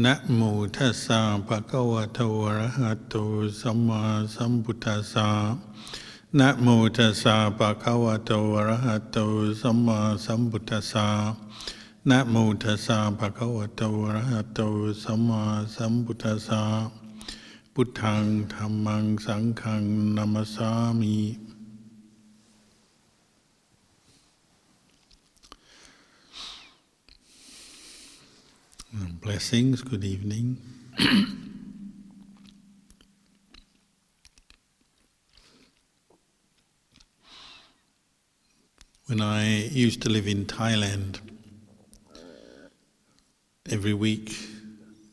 นะโมตัสสะภะคะวะโตอะระหะโตสัมมาสัมพุทธัสสะนะโมตัสสะภะคะวะโตอะระหะโตสัมมาสัมพุทธัสสะนะโมตัสสะภะคะวะโตอะระหะโตสัมมาสัมพุทธัสสะพุทธังธัมมังสังฆังนามัสสามิ Blessings, good evening. When I used to live in Thailand, every week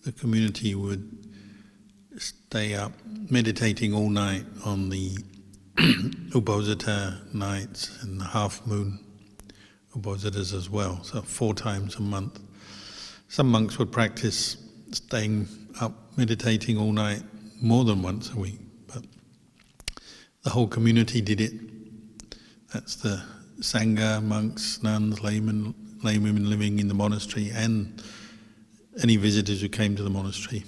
the community would stay up meditating all night on the Uposatha nights and the half moon Uposathas as well, so 4 times a month. Some monks would practice staying up meditating all night more than once a week, but the whole community did it. That's the Sangha, monks, nuns, laymen living in the monastery, and any visitors who came to the monastery.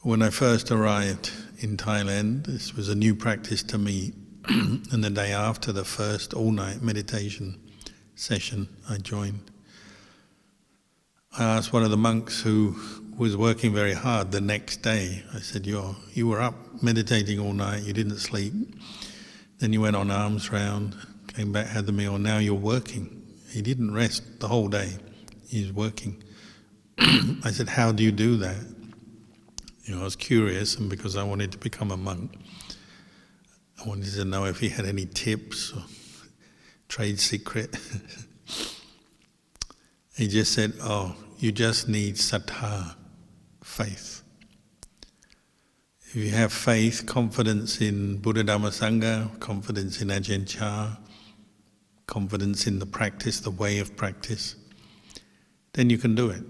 When I first arrived in Thailand, this was a new practice to me, and the day after the first all-night meditation session I joined, I asked one of the monks who was working very hard the next day, I said, you were up meditating all night, you didn't sleep, then you went on alms round, came back, had the meal, now you're working. He didn't rest the whole day, he's working. I said, how do you do that? I was curious, and because I wanted to become a monk, I wanted to know if he had any tips or trade secret. He just said, you just need saddha, faith. If you have faith, confidence in Buddha, Dhamma, Sangha, confidence in Ajahn, confidence in the practice, the way of practice, then you can do it.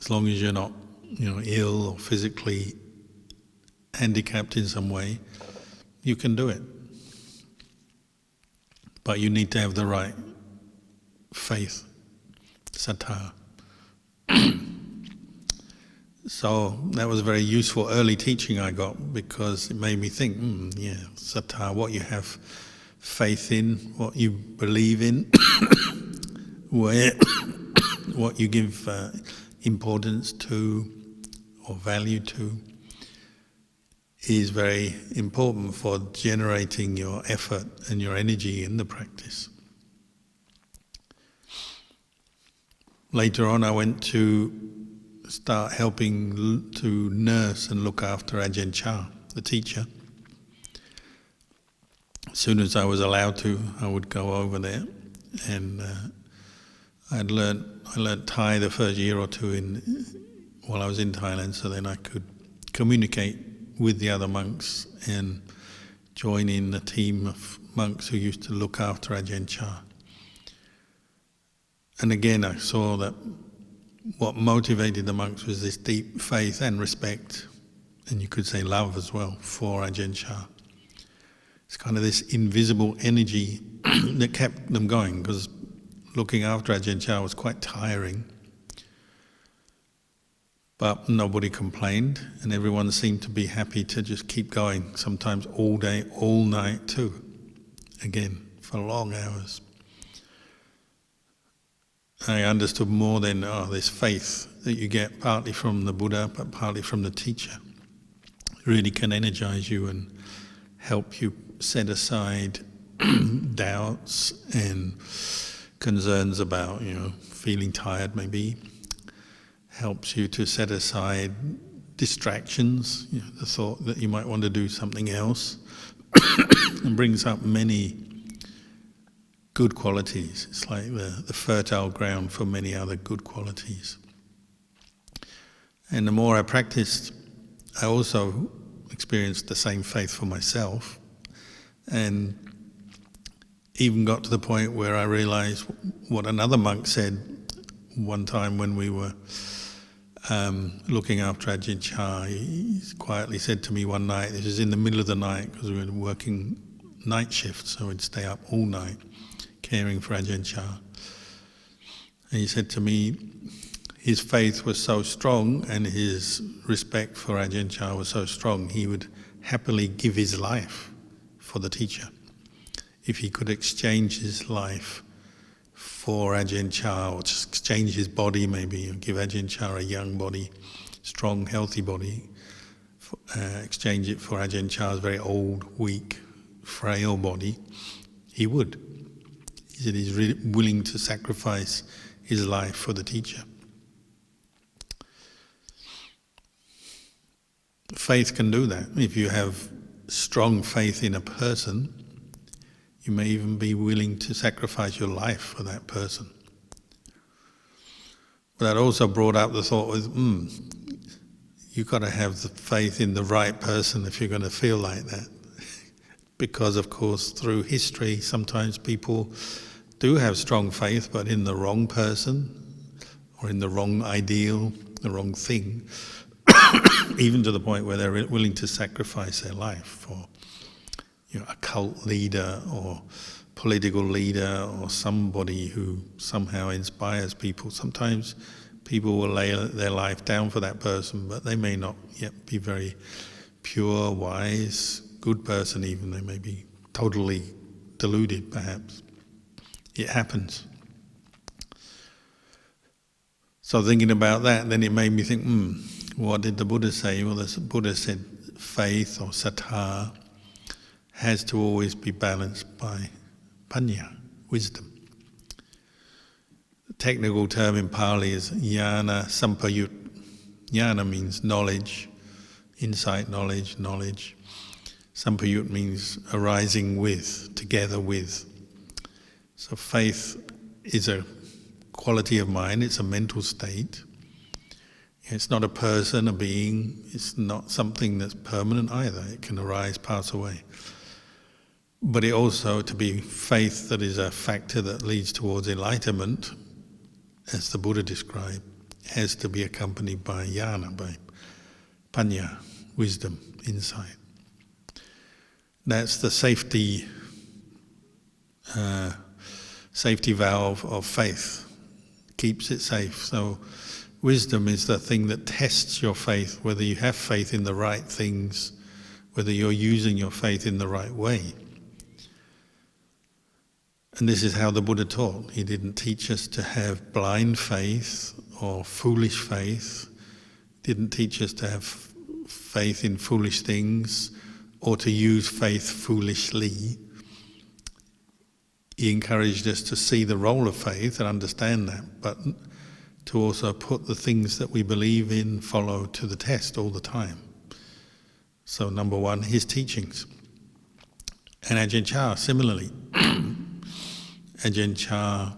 As long as you're not, ill or physically handicapped in some way, you can do it. But you need to have the right faith, saddha. So that was a very useful early teaching I got, because it made me think, saddha, what you have faith in, what you believe in, what you give importance to or value to, is very important for generating your effort and your energy in the practice. Later on, I went to start helping to nurse and look after Ajahn Chah, the teacher. As soon as I was allowed to, I would go over there, and I learnt Thai the first year or two while I was in Thailand, so then I could communicate with the other monks and join in the team of monks who used to look after Ajahn Chah. And again, I saw that what motivated the monks was this deep faith and respect, and you could say love as well, for Ajahn Chah. It's kind of this invisible energy that kept them going, because looking after Ajahn Chah was quite tiring. But nobody complained, and everyone seemed to be happy to just keep going, sometimes all day, all night too, again, for long hours. I understood more than this faith that you get partly from the Buddha, but partly from the teacher. It really can energize you and help you set aside doubts and concerns about, feeling tired maybe. Helps you to set aside distractions, the thought that you might want to do something else, and brings up many good qualities. It's like the fertile ground for many other good qualities. And the more I practiced, I also experienced the same faith for myself, and even got to the point where I realized what another monk said one time when we were looking after Ajahn Chah. He quietly said to me one night, this was in the middle of the night because we were working night shifts, so we'd stay up all night caring for Ajahn Chah. And he said to me, his faith was so strong and his respect for Ajahn Chah was so strong, he would happily give his life for the teacher. If he could exchange his life for Ajahn Chah, or just exchange his body maybe, and give Ajahn Chah a young body, strong, healthy body, exchange it for Ajahn Chah's very old, weak, frail body, he would. He said he's really willing to sacrifice his life for the teacher. Faith can do that. If you have strong faith in a person, you may even be willing to sacrifice your life for that person. But that also brought up the thought of, you've got to have the faith in the right person if you're going to feel like that. Because, of course, through history, sometimes people do have strong faith, but in the wrong person, or in the wrong ideal, the wrong thing, even to the point where they're willing to sacrifice their life for a cult leader or political leader or somebody who somehow inspires people. Sometimes people will lay their life down for that person, but they may not yet be very pure, wise, good person even. They may be totally deluded, perhaps. It happens. So thinking about that, then it made me think, what did the Buddha say? Well, the Buddha said faith or sattha has to always be balanced by panya, wisdom. The technical term in Pali is jnana sampayut. Jnana means knowledge, insight, knowledge. Sampayut means arising with, together with. So faith is a quality of mind, it's a mental state. It's not a person, a being, it's not something that's permanent either. It can arise, pass away. But it also, to be faith that is a factor that leads towards enlightenment, as the Buddha described, has to be accompanied by jnana, by panya, wisdom, insight. That's the safety valve of faith, keeps it safe. So wisdom is the thing that tests your faith, whether you have faith in the right things, whether you're using your faith in the right way. And this is how the Buddha taught. He didn't teach us to have blind faith or foolish faith. He didn't teach us to have faith in foolish things or to use faith foolishly. He encouraged us to see the role of faith and understand that, but to also put the things that we believe in, follow to the test all the time. So number one, his teachings. And Ajahn Chah, similarly. Ajahn Chah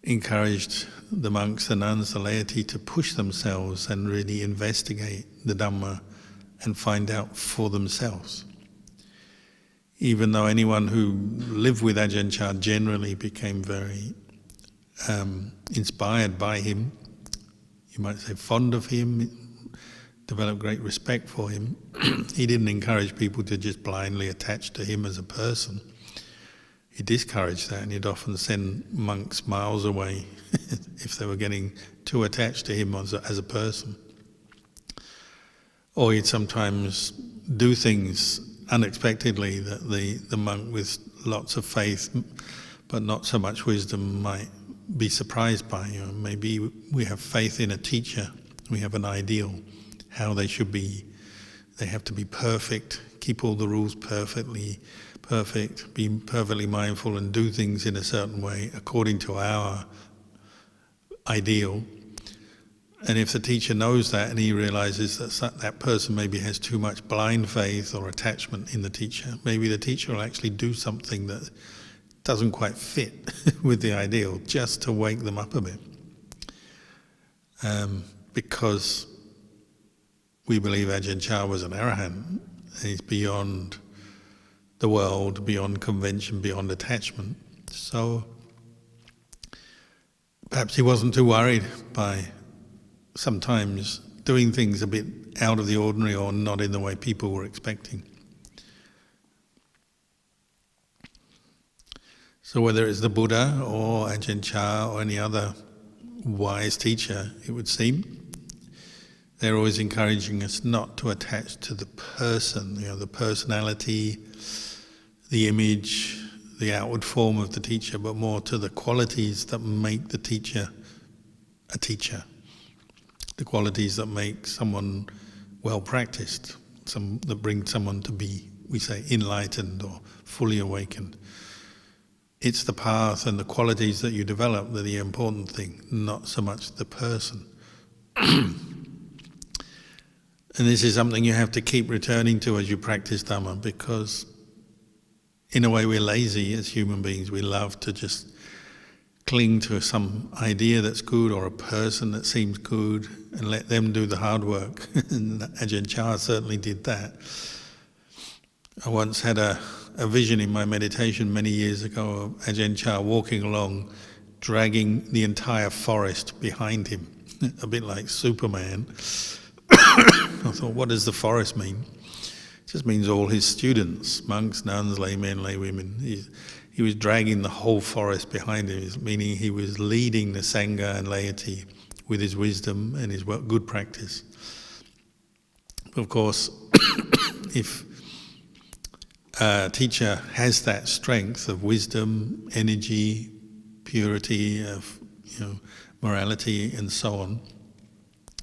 encouraged the monks, the nuns, the laity to push themselves and really investigate the Dhamma and find out for themselves. Even though anyone who lived with Ajahn Chah generally became very inspired by him, you might say fond of him, developed great respect for him, he didn't encourage people to just blindly attach to him as a person. He discouraged that, and he'd often send monks miles away if they were getting too attached to him as a person. Or he'd sometimes do things unexpectedly that the monk with lots of faith but not so much wisdom might be surprised by. Maybe we have faith in a teacher, we have an ideal, how they should be. They have to be perfect, keep all the rules perfect, be perfectly mindful and do things in a certain way according to our ideal. And if the teacher knows that and he realizes that that person maybe has too much blind faith or attachment in the teacher, maybe the teacher will actually do something that doesn't quite fit with the ideal, just to wake them up a bit. Because we believe Ajahn Chah was an arahant, and he's beyond the world, beyond convention, beyond attachment. So perhaps he wasn't too worried by sometimes doing things a bit out of the ordinary or not in the way people were expecting. So whether it's the Buddha or Ajahn Chah or any other wise teacher, it would seem, they're always encouraging us not to attach to the person, the personality, the image, the outward form of the teacher, but more to the qualities that make the teacher a teacher, the qualities that make someone well practiced, that bring someone to be, we say, enlightened or fully awakened. It's the path and the qualities that you develop that are the important thing, not so much the person. And this is something you have to keep returning to as you practice Dhamma, because in a way we're lazy as human beings. We love to just cling to some idea that's good or a person that seems good and let them do the hard work. And Ajahn Chah certainly did that. I once had a vision in my meditation many years ago of Ajahn Chah walking along, dragging the entire forest behind him, a bit like Superman. I thought, what does the forest mean? It just means all his students, monks, nuns, laymen, laywomen. He was dragging the whole forest behind him, meaning he was leading the Sangha and laity with his wisdom and his good practice. Of course, if a teacher has that strength of wisdom, energy, purity, of morality, and so on,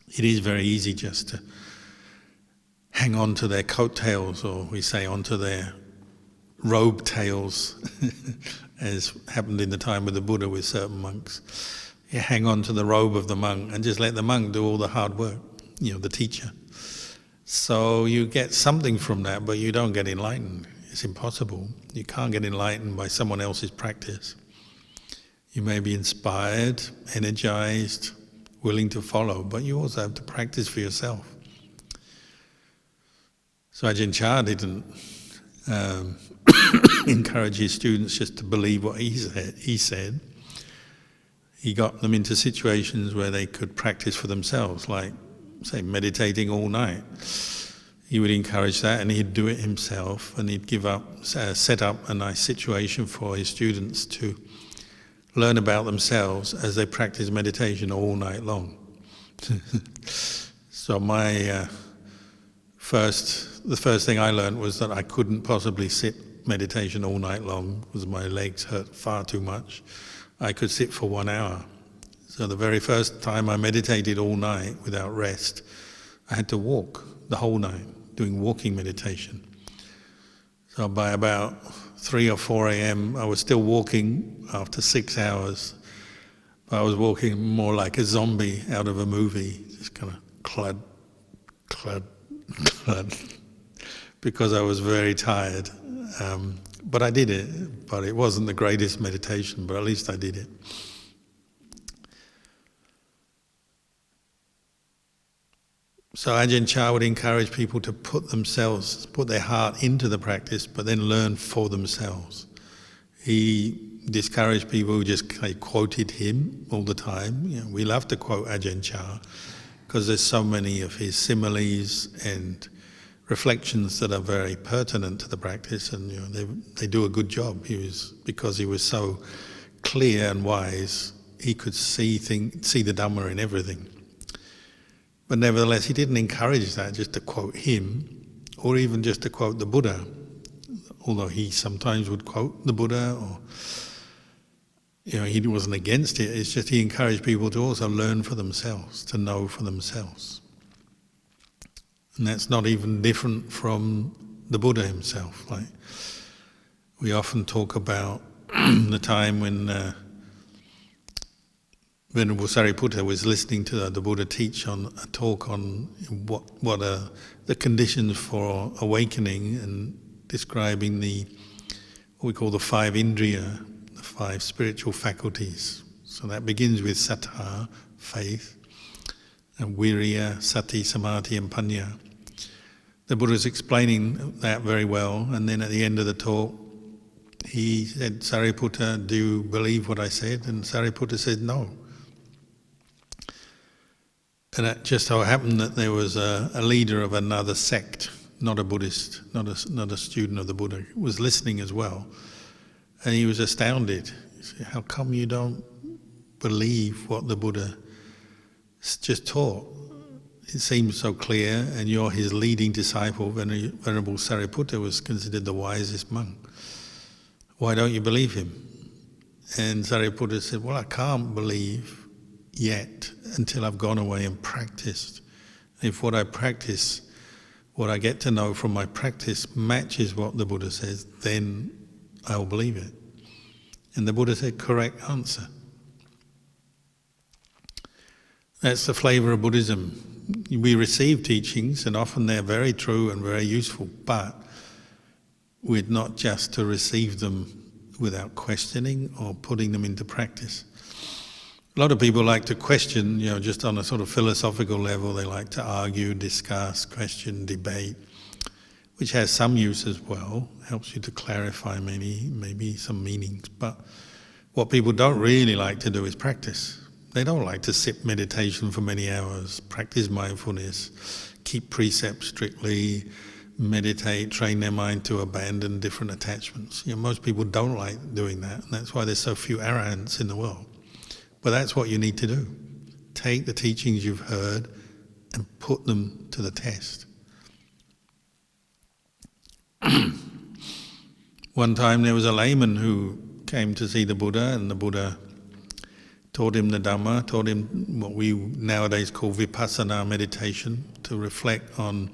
it is very easy just to hang on to their coattails, or we say onto their robe tails, as happened in the time with the Buddha with certain monks. You hang on to the robe of the monk and just let the monk do all the hard work, the teacher. So you get something from that, but you don't get enlightened. It's impossible. You can't get enlightened by someone else's practice. You may be inspired, energized, willing to follow, but you also have to practice for yourself. So Ajahn Chah didn't encourage his students just to believe what he said. He got them into situations where they could practice for themselves, like, say, meditating all night. He would encourage that, and he'd do it himself, and he'd set up a nice situation for his students to learn about themselves as they practice meditation all night long. So the first thing I learned was that I couldn't possibly sit meditation all night long because my legs hurt far too much. I could sit for 1 hour. So the very first time I meditated all night without rest, I had to walk the whole night, doing walking meditation. So by about 3 or 4 a.m. I was still walking after 6 hours. But I was walking more like a zombie out of a movie, just kind of clud, clud, clud, because I was very tired. But I did it, but it wasn't the greatest meditation, but at least I did it. So Ajahn Chah would encourage people to put their heart into the practice, but then learn for themselves. He discouraged people who just quoted him all the time. We love to quote Ajahn Chah because there's so many of his similes and reflections that are very pertinent to the practice, and they do a good job. Because he was so clear and wise, he could see the Dhamma in everything. But nevertheless, he didn't encourage that just to quote him, or even just to quote the Buddha, although he sometimes would quote the Buddha, or he wasn't against it. It's just he encouraged people to also learn for themselves, to know for themselves. And that's not even different from the Buddha himself. Like, we often talk about the time when Venerable Sariputta was listening to the Buddha teach on a talk on what are the conditions for awakening, and describing what we call the 5 indriya, the 5 spiritual faculties. So that begins with sattha, faith, and virya, sati, samadhi, and panya. The Buddha's explaining that very well, and then at the end of the talk, he said, "Sariputta, do you believe what I said?" And Sariputta said, "No." And it just so happened that there was a leader of another sect, not a Buddhist, not a student of the Buddha, was listening as well. And he was astounded. He said, how come you don't believe what the Buddha just taught? It seems so clear, and you're his leading disciple. Venerable Sariputta was considered the wisest monk. Why don't you believe him? And Sariputta said, well, I can't believe yet until I've gone away and practiced. If what I practice, what I get to know from my practice matches what the Buddha says, then I'll believe it. And the Buddha said, correct answer. That's the flavour of Buddhism. We receive teachings, and often they're very true and very useful, but we're not just to receive them without questioning or putting them into practice. A lot of people like to question, just on a sort of philosophical level. They like to argue, discuss, question, debate, which has some use as well, helps you to clarify maybe some meanings. But what people don't really like to do is practice. They don't like to sit meditation for many hours, practice mindfulness, keep precepts strictly, meditate, train their mind to abandon different attachments. Most people don't like doing that, and that's why there's so few arahants in the world. But that's what you need to do. Take the teachings you've heard and put them to the test. One time there was a layman who came to see the Buddha, and the Buddha taught him the Dhamma, taught him what we nowadays call vipassana meditation, to reflect on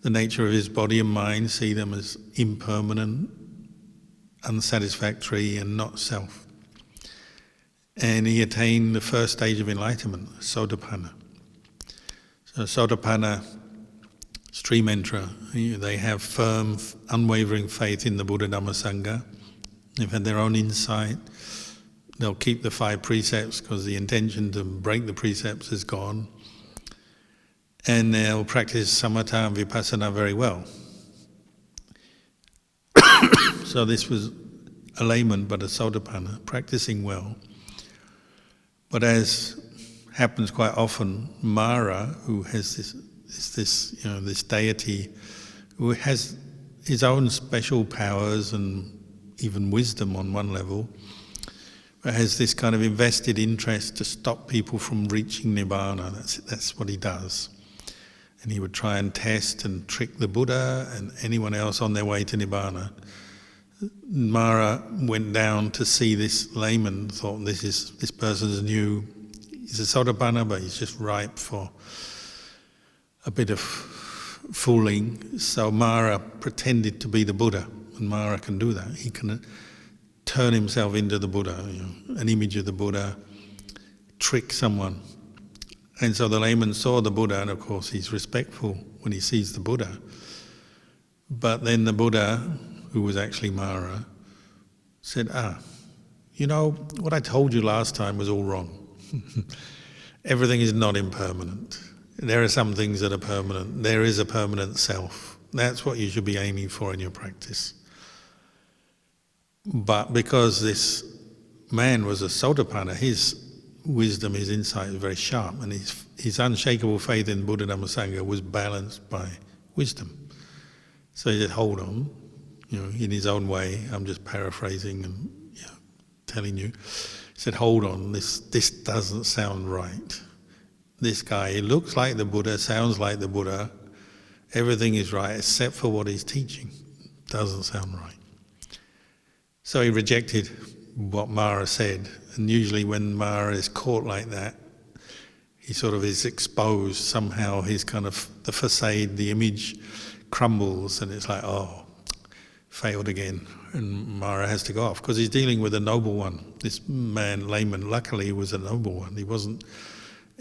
the nature of his body and mind, see them as impermanent, unsatisfactory and not self. And he attained the first stage of enlightenment, Sotapanna. So Sotapanna, stream enterer, they have firm, unwavering faith in the Buddha, Dhamma, Sangha. They've had their own insight. They'll keep the 5 precepts because the intention to break the precepts is gone. And they'll practice samatha and vipassana very well. So this was a layman, but a Sotapanna, practicing well. But as happens quite often, Mara, who has this deity, who has his own special powers and even wisdom on one level, has this kind of invested interest to stop people from reaching Nibbana. That's what he does. And he would try and test and trick the Buddha and anyone else on their way to Nibbana. Mara went down to see this layman, thought this person's new. He's a Sotapanna, but he's just ripe for a bit of fooling. So Mara pretended to be the Buddha, and Mara can do that. He can turn himself into the Buddha, an image of the Buddha, trick someone. And so the layman saw the Buddha, and of course he's respectful when he sees the Buddha. But then the Buddha, who was actually Mara, said, what I told you last time was all wrong. Everything is not impermanent. There are some things that are permanent. There is a permanent self. That's what you should be aiming for in your practice. But because this man was a Sotapanna, his wisdom, his insight was very sharp, and his unshakable faith in Buddha, Dhamma, Sangha was balanced by wisdom. So he said, hold on, in his own way, I'm just paraphrasing and telling you. He said, hold on, this doesn't sound right. This guy, he looks like the Buddha, sounds like the Buddha, everything is right except for what he's teaching. Doesn't sound right. So he rejected what Mara said, and usually when Mara is caught like that, he sort of is exposed. Somehow his kind of, the facade, the image crumbles, and it's like, failed again, and Mara has to go off, because he's dealing with a noble one. This man, layman, luckily was a noble one. He wasn't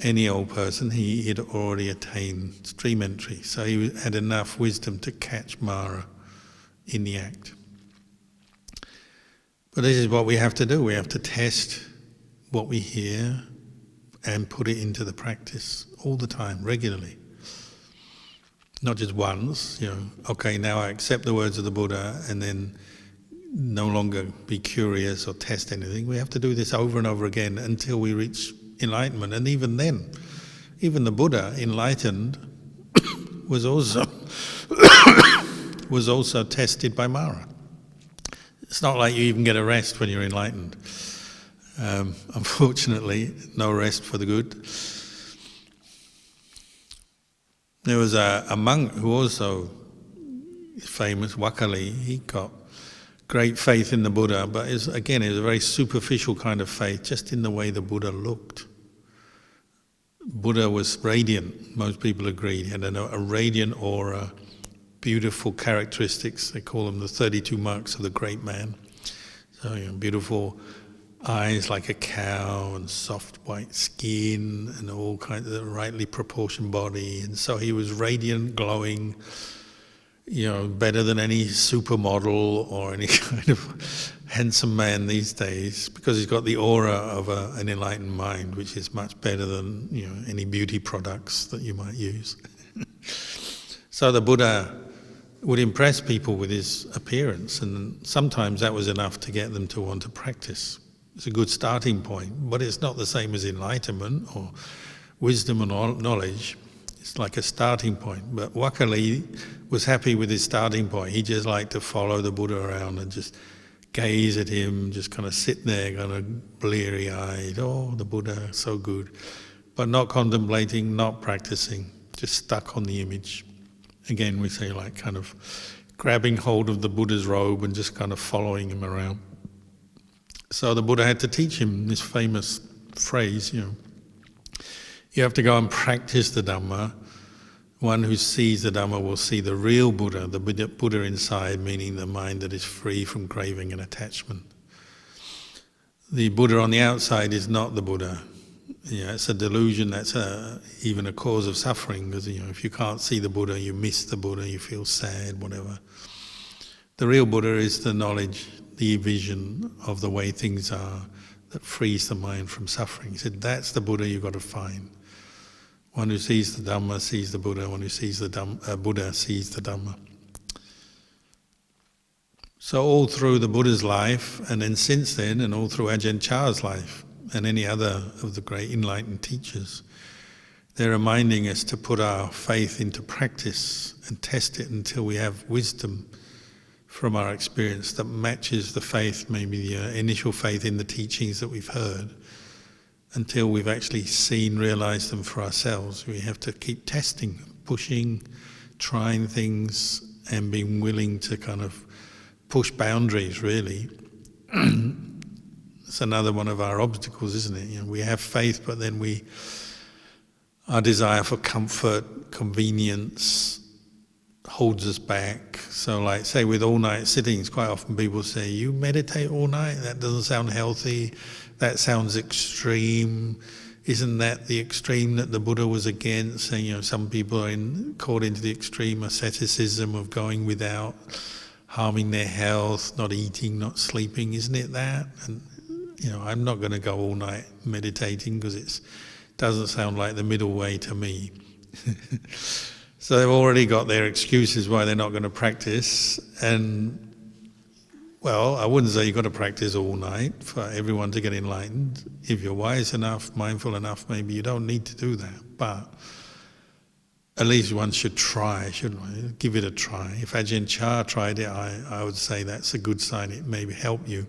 any old person. He had already attained stream entry, so he had enough wisdom to catch Mara in the act. But this is what we have to do. We have to test what we hear and put it into the practice all the time, regularly. Not just once, okay, now I accept the words of the Buddha and then no longer be curious or test anything. We have to do this over and over again until we reach enlightenment. And even then, even the Buddha, enlightened, was also tested by Mara. It's not like you even get a rest when you're enlightened. Unfortunately, no rest for the good. There was a monk who also is famous, Wakali. He got great faith in the Buddha, but it was a very superficial kind of faith, just in the way the Buddha looked. Buddha was radiant, most people agreed. He had a radiant aura, beautiful characteristics. They call them the 32 marks of the great man. So, beautiful eyes like a cow, and soft white skin, and all kinds of rightly proportioned body. And so he was radiant, glowing, better than any supermodel or any kind of handsome man these days, because he's got the aura of an enlightened mind, which is much better than any beauty products that you might use. So the Buddha would impress people with his appearance, and sometimes that was enough to get them to want to practice. It's a good starting point, but it's not the same as enlightenment or wisdom or knowledge. It's like a starting point. But Wakali was happy with his starting point. He just liked to follow the Buddha around and just gaze at him, just kind of sit there, kind of bleary-eyed. Oh, the Buddha, so good. But not contemplating, not practicing, just stuck on the image. Again, we say like kind of grabbing hold of the Buddha's robe and just kind of following him around. So the Buddha had to teach him this famous phrase, you have to go and practice the Dhamma. One who sees the Dhamma will see the real Buddha, the Buddha inside, meaning the mind that is free from craving and attachment. The Buddha on the outside is not the Buddha. It's a delusion, that's even a cause of suffering, because if you can't see the Buddha, you miss the Buddha, you feel sad, whatever. The real Buddha is the knowledge, the vision of the way things are that frees the mind from suffering. He said, that's the Buddha you've got to find. One who sees the Dhamma sees the Buddha, one who sees the Buddha sees the Dhamma. So all through the Buddha's life, and then since then, and all through Ajahn Chah's life, and any other of the great enlightened teachers, they're reminding us to put our faith into practice and test it until we have wisdom from our experience that matches the faith, maybe the initial faith in the teachings that we've heard, until we've actually seen, realized them for ourselves. We have to keep testing, pushing, trying things, and being willing to kind of push boundaries, really. It's another one of our obstacles, isn't it? We have faith, but then our desire for comfort, convenience, holds us back. So like, say with all-night sittings, quite often people say, you meditate all night? That doesn't sound healthy. That sounds extreme. Isn't that the extreme that the Buddha was against? Saying, some people are caught into the extreme asceticism of going without, harming their health, not eating, not sleeping. Isn't it that? And I'm not going to go all night meditating because it doesn't sound like the middle way to me. So they've already got their excuses why they're not going to practice. And, well, I wouldn't say you've got to practice all night for everyone to get enlightened. If you're wise enough, mindful enough, maybe you don't need to do that. But at least one should try, shouldn't one? Give it a try. If Ajahn Chah tried it, I would say that's a good sign. It may help you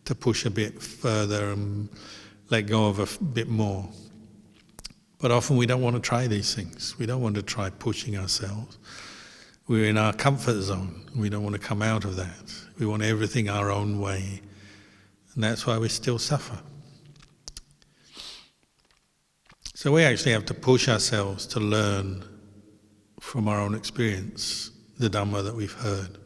to push a bit further and let go of a bit more. But often we don't want to try these things. We don't want to try pushing ourselves. We're in our comfort zone. We don't want to come out of that. We want everything our own way. And that's why we still suffer. So we actually have to push ourselves to learn from our own experience the Dhamma that we've heard.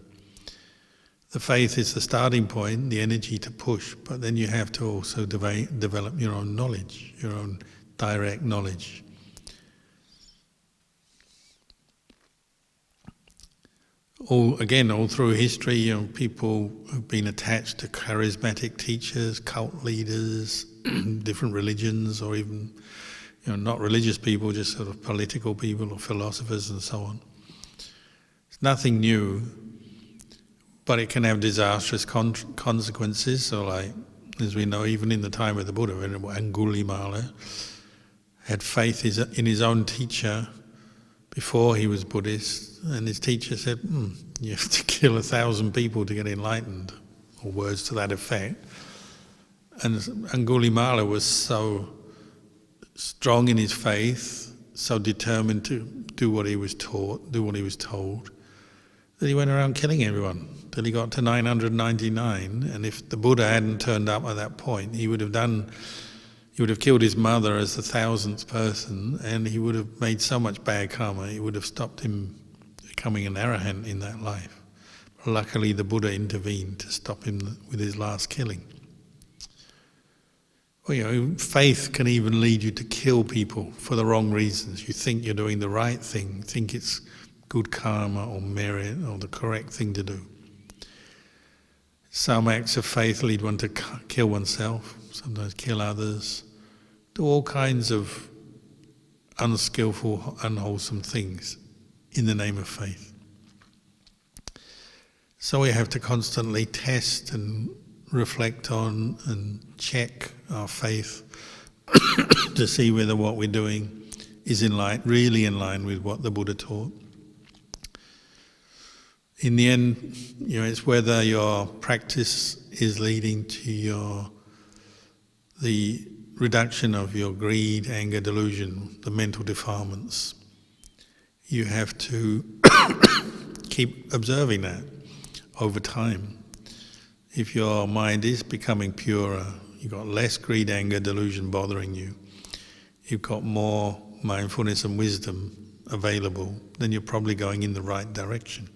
The faith is the starting point, the energy to push, but then you have to also develop your own knowledge, your own direct knowledge. All through history, people have been attached to charismatic teachers, cult leaders, different religions, or even not religious people, just sort of political people or philosophers and so on. It's nothing new, but it can have disastrous consequences. So like, as we know, even in the time of the Buddha, when Angulimala had faith in his own teacher before he was Buddhist, and his teacher said, you have to kill 1,000 people to get enlightened, or words to that effect. And Angulimala was so strong in his faith, so determined to do what he was taught, do what he was told, that he went around killing everyone till he got to 999. And if the Buddha hadn't turned up at that point, he would have killed his mother as the 1000th person, and he would have made so much bad karma, it would have stopped him becoming an arahant in that life. But luckily the Buddha intervened to stop him with his last killing. Well, faith can even lead you to kill people for the wrong reasons. You think you're doing the right thing, think it's good karma or merit or the correct thing to do. Some acts of faith lead one to kill oneself, sometimes kill others, do all kinds of unskillful, unwholesome things in the name of faith. So we have to constantly test and reflect on and check our faith to see whether what we're doing is really in line with what the Buddha taught. In the end, it's whether your practice is leading to the reduction of your greed, anger, delusion, the mental defilements. You have to keep observing that over time. If your mind is becoming purer, you've got less greed, anger, delusion bothering you, you've got more mindfulness and wisdom available, then you're probably going in the right direction.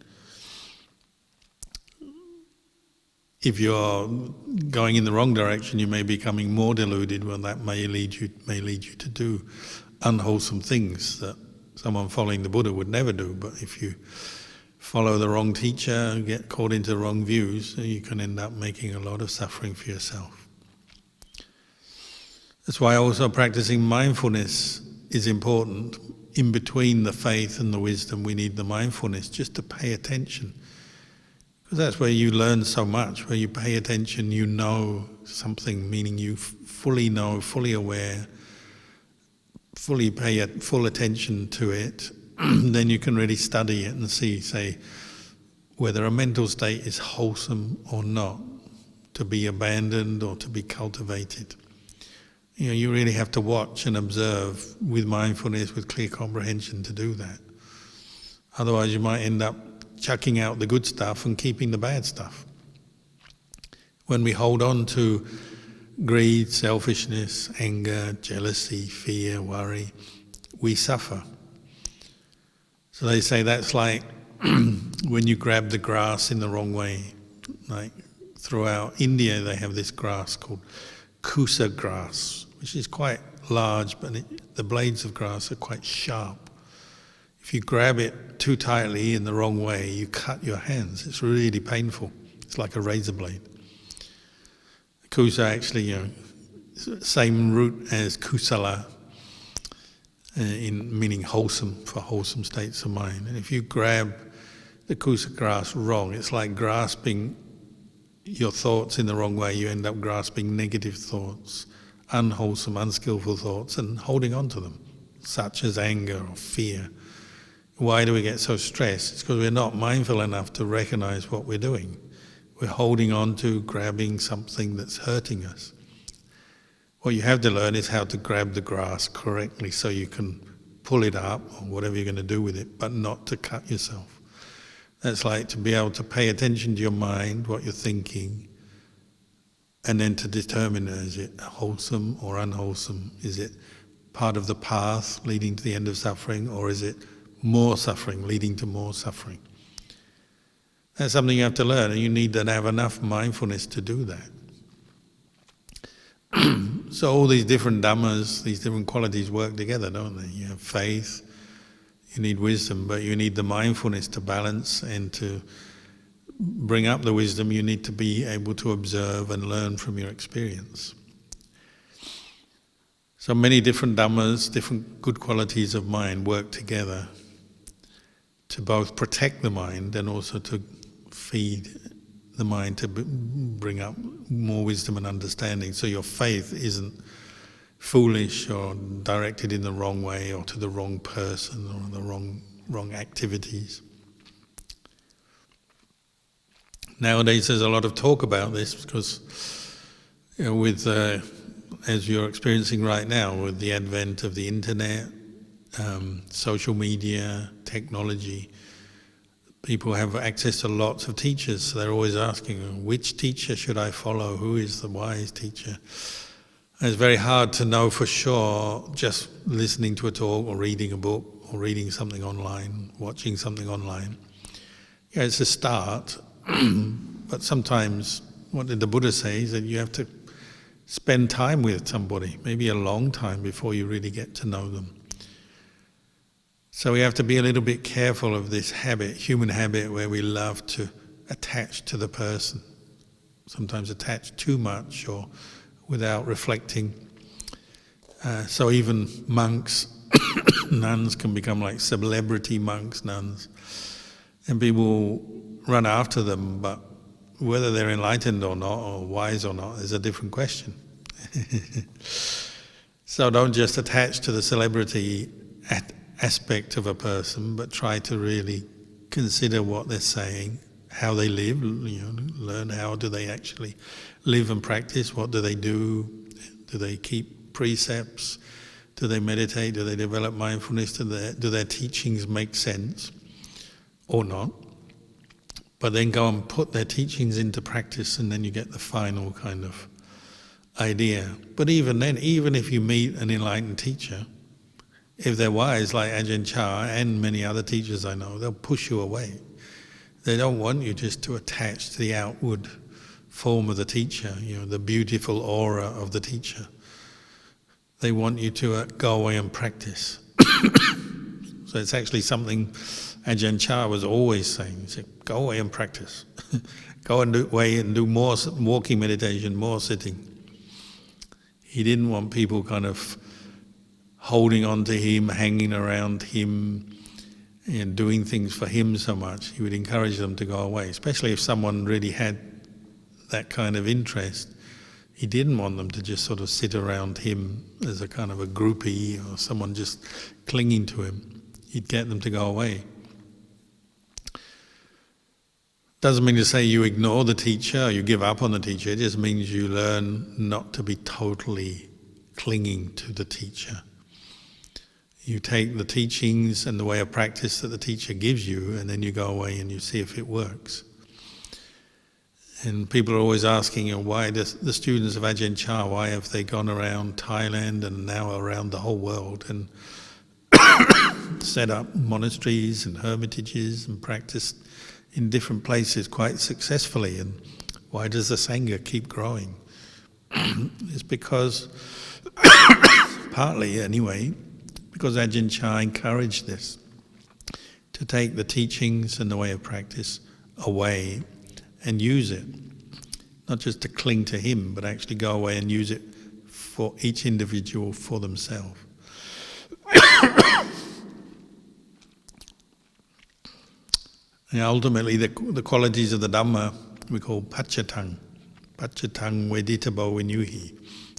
If you're going in the wrong direction, you may be becoming more deluded. Well, that may lead you to do unwholesome things that someone following the Buddha would never do. But if you follow the wrong teacher and get caught into wrong views, you can end up making a lot of suffering for yourself. That's why also practicing mindfulness is important. In between the faith and the wisdom, we need the mindfulness just to pay attention. Because that's where you learn so much, where you pay attention, you know something, meaning you fully know, fully aware, fully pay full attention to it. Then you can really study it and say, whether a mental state is wholesome or not, to be abandoned or to be cultivated. You really have to watch and observe with mindfulness, with clear comprehension to do that. Otherwise you might end up chucking out the good stuff and keeping the bad stuff. When we hold on to greed, selfishness, anger, jealousy, fear, worry, we suffer. So they say that's like when you grab the grass in the wrong way. Like throughout India they have this grass called kusa grass, which is quite large, but the blades of grass are quite sharp. If you grab it too tightly in the wrong way, you cut your hands. It's really painful. It's like a razor blade. Kusa actually, same root as kusala, meaning wholesome, for wholesome states of mind. And if you grab the kusa grass wrong, it's like grasping your thoughts in the wrong way. You end up grasping negative thoughts, unwholesome, unskillful thoughts, and holding on to them, such as anger or fear. Why do we get so stressed? It's because we're not mindful enough to recognize what we're doing. We're holding on to, grabbing something that's hurting us. What you have to learn is how to grab the grass correctly so you can pull it up or whatever you're going to do with it, but not to cut yourself. That's like to be able to pay attention to your mind, what you're thinking, and then to determine, is it wholesome or unwholesome? Is it part of the path leading to the end of suffering, or is it more suffering, leading to more suffering? That's something you have to learn, and you need to have enough mindfulness to do that. So all these different dhammas, these different qualities work together, don't they? You have faith, you need wisdom, but you need the mindfulness to balance, and to bring up the wisdom you need to be able to observe and learn from your experience. So many different dhammas, different good qualities of mind work together to both protect the mind and also to feed the mind, to bring up more wisdom and understanding, so your faith isn't foolish or directed in the wrong way or to the wrong person or the wrong activities. Nowadays there's a lot of talk about this because with as you're experiencing right now with the advent of the internet, social media, technology, people have access to lots of teachers, so they're always asking, which teacher should I follow? Who is the wise teacher? And it's very hard to know for sure just listening to a talk or reading a book or reading something online, watching something online. Yeah, it's a start, but sometimes what did the Buddha say is that you have to spend time with somebody, maybe a long time before you really get to know them. So we have to be a little bit careful of this habit, human habit, where we love to attach to the person, sometimes attach too much or without reflecting. So even monks, nuns can become like celebrity monks, nuns, and people run after them, but whether they're enlightened or not, or wise or not, is a different question. So don't just attach to the celebrity aspect of a person, but try to really consider what they're saying, how they live, learn how do they actually live and practice, what do they keep precepts, do they meditate, do they develop mindfulness, do their teachings make sense or not. But then go and put their teachings into practice, and then you get the final kind of idea. But even then, even if you meet an enlightened teacher, if they're wise, like Ajahn Chah and many other teachers I know, they'll push you away. They don't want you just to attach to the outward form of the teacher, the beautiful aura of the teacher. They want you to go away and practice. So it's actually something Ajahn Chah was always saying. He said, go away and practice. Go away and do more walking meditation, more sitting. He didn't want people kind of holding on to him, hanging around him, and doing things for him so much. He would encourage them to go away, especially if someone really had that kind of interest. He didn't want them to just sort of sit around him as a kind of a groupie or someone just clinging to him. He'd get them to go away. Doesn't mean to say you ignore the teacher or you give up on the teacher. It just means you learn not to be totally clinging to the teacher. You take the teachings and the way of practice that the teacher gives you, and then you go away and you see if it works. And people are always asking, why the students of Ajahn Chah, why have they gone around Thailand and now around the whole world and set up monasteries and hermitages and practiced in different places quite successfully, and why does the Sangha keep growing? It's because, partly anyway, because Ajahn Chah encouraged this, to take the teachings and the way of practice away and use it. Not just to cling to him, but actually go away and use it for each individual for themselves. And ultimately, the qualities of the Dhamma we call Pachatang. Pachatang Veditabo Vinyuhi.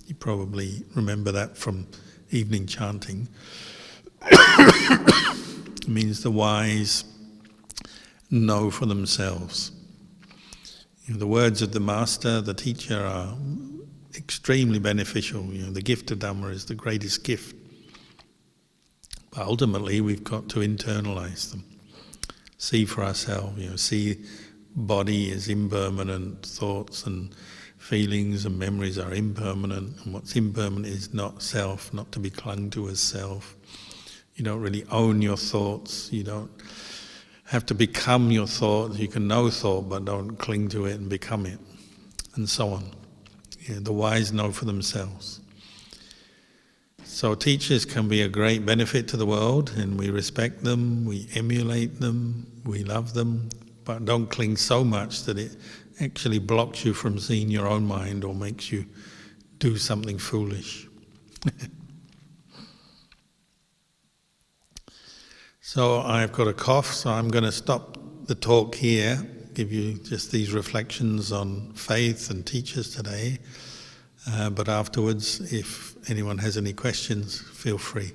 You probably remember that from evening chanting. It means the wise know for themselves. The words of the master, the teacher, are extremely beneficial. The gift of Dhamma is the greatest gift. But ultimately, we've got to internalize them. See for ourselves, see body is impermanent, thoughts and feelings and memories are impermanent, and what's impermanent is not self, not to be clung to as self. You don't really own your thoughts, you don't have to become your thoughts. You can know thought, but don't cling to it and become it, and so on. The wise know for themselves. So teachers can be a great benefit to the world, and we respect them, we emulate them, we love them, but don't cling so much that it actually blocks you from seeing your own mind or makes you do something foolish. So I've got a cough, so I'm going to stop the talk here, give you just these reflections on faith and teachers today. But afterwards, if anyone has any questions, feel free.